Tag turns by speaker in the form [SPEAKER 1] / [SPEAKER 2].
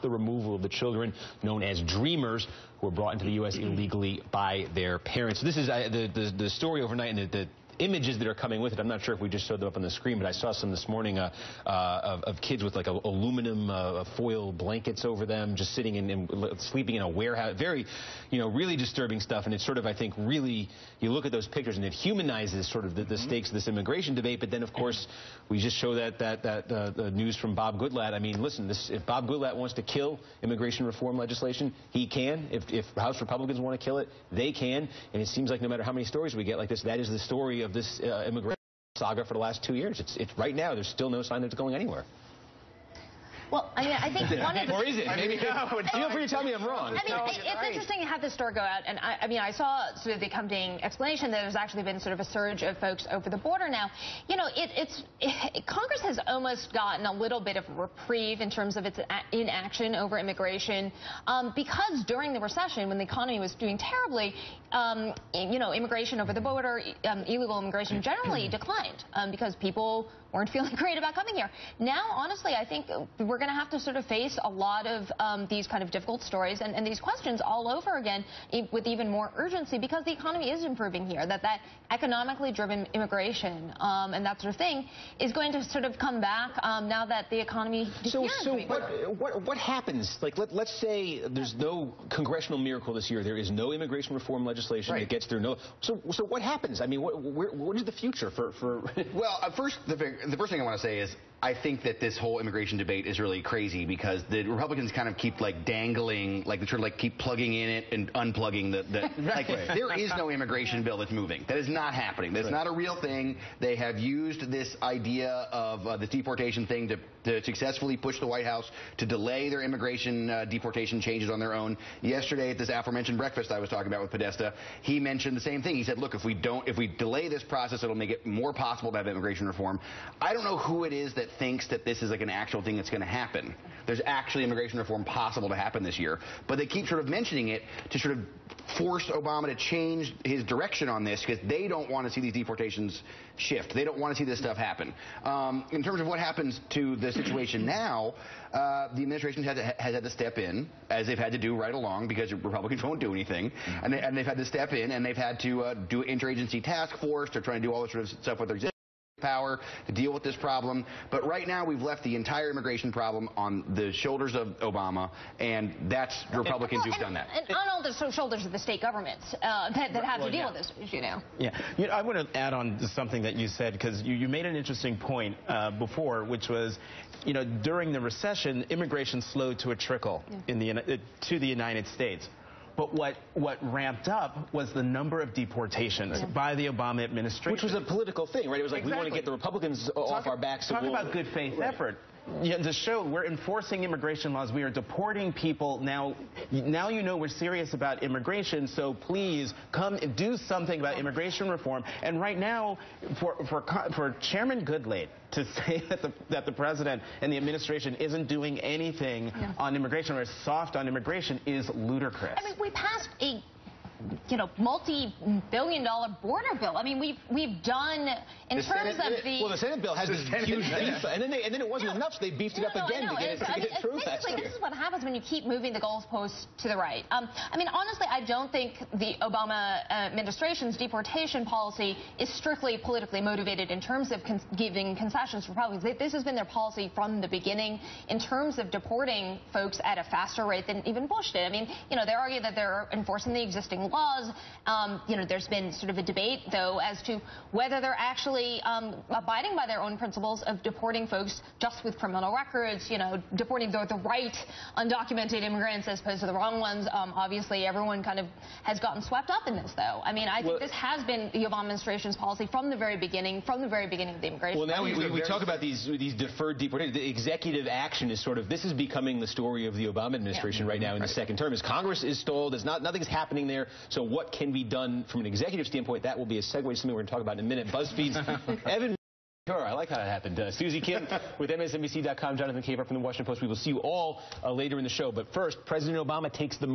[SPEAKER 1] the removal of the children known as dreamers who were brought into the U.S. illegally by their parents. So this is the story overnight, and the images that are coming with it. I'm not sure if we just showed them up on the screen, but I saw some this morning of kids with like aluminum foil blankets over them, just sitting and sleeping in a warehouse. Very, really disturbing stuff. And it's sort of, I think, really, you look at those pictures and it humanizes sort of the stakes of this immigration debate. But then, of course, we just show the news from Bob Goodlatte. I mean, listen, if Bob Goodlatte wants to kill immigration reform legislation, he can. If House Republicans want to kill it, they can. And it seems like no matter how many stories we get like this, that is the story of this immigration saga for the last 2 years. It's right now. There's still no sign that it's going anywhere.
[SPEAKER 2] Well, I mean, I think one of the...
[SPEAKER 1] Or is it? Maybe. Feel free to tell me I'm wrong.
[SPEAKER 2] I mean, it's interesting to have this story go out, and I mean, I saw sort of the accompanying explanation that there's actually been sort of a surge of folks over the border now. Congress has almost gotten a little bit of a reprieve in terms of its inaction over immigration, because during the recession, when the economy was doing terribly, immigration over the border, illegal immigration generally declined because people weren't feeling great about coming here. Now, honestly, I think we're going to have to sort of face a lot of these kind of difficult stories and these questions all over again with even more urgency, because the economy is improving here, that economically driven immigration and that sort of thing is going to sort of come back now that the economy
[SPEAKER 1] So what happens? Like, let's say there's no congressional miracle this year. There is no immigration reform legislation that gets through. So what happens? I mean, what is the future for?
[SPEAKER 3] Well, the first thing I want to say is I think that this whole immigration debate is really crazy because the Republicans kind of keep like dangling, like they sort of like keep plugging in it and unplugging like there is no immigration bill that's moving. That is not happening. That's not a real thing. They have used this idea of the deportation thing to successfully push the White House to delay their immigration deportation changes on their own. Yesterday at this aforementioned breakfast I was talking about with Podesta, he mentioned the same thing. He said, look, if we delay this process, it'll make it more possible to have immigration reform. I don't know who it is that thinks that this is like an actual thing that's going to happen. There's actually immigration reform possible to happen this year, but they keep sort of mentioning it to sort of force Obama to change his direction on this because they don't want to see these deportations shift. They don't want to see this stuff happen. In terms of what happens to the situation now, the administration has had to step in, as they've had to do right along, because Republicans won't do anything, and they've had to step in, and they've had to do an interagency task force. They're trying to do all this sort of stuff with their existing power to deal with this problem. But right now we've left the entire immigration problem on the shoulders of Obama, and that's Republicans who've done that.
[SPEAKER 2] And on all the shoulders of the state governments that have to deal with this issue now.
[SPEAKER 4] I want to add on to something that you said, because you made an interesting point before, which was, during the recession, immigration slowed to a trickle to the United States. But what ramped up was the number of deportations by the Obama administration.
[SPEAKER 1] Which was a political thing, right? It was like, we want to get the Republicans off our backs.
[SPEAKER 4] Talk about good faith effort. To show we're enforcing immigration laws, we are deporting people. Now we're serious about immigration, so please come and do something about immigration reform. And right now, for Chairman Goodlatte to say that the president and the administration isn't doing anything on immigration or is soft on immigration is ludicrous.
[SPEAKER 2] I mean, we passed a multi-billion-dollar border bill. I mean, we've done in terms of the...
[SPEAKER 1] Well, the Senate bill has this huge beef, and then it wasn't enough, so they beefed it up again to get it through.
[SPEAKER 2] Basically, this is what happens when you keep moving the goalposts to the right. I mean, honestly, I don't think the Obama administration's deportation policy is strictly politically motivated in terms of giving concessions to Republicans. This has been their policy from the beginning in terms of deporting folks at a faster rate than even Bush did. I mean, they argue that they're enforcing the existing laws. There's been sort of a debate, though, as to whether they're actually abiding by their own principles of deporting folks just with criminal records, deporting the right undocumented immigrants as opposed to the wrong ones. Obviously, everyone kind of has gotten swept up in this, though. I mean, I think this has been the Obama administration's policy from the very beginning, of the immigration.
[SPEAKER 1] Well, now we talk about these deferred deportations. The executive action is sort of, this is becoming the story of the Obama administration right now in the second term. As Congress is stalled, nothing's happening there. So what can be done from an executive standpoint? That will be a segue to something we're going to talk about in a minute. BuzzFeed's Evan. I like how that happened. Susie Kim with MSNBC.com, Jonathan Caver from the Washington Post. We will see you all later in the show. But first, President Obama takes the most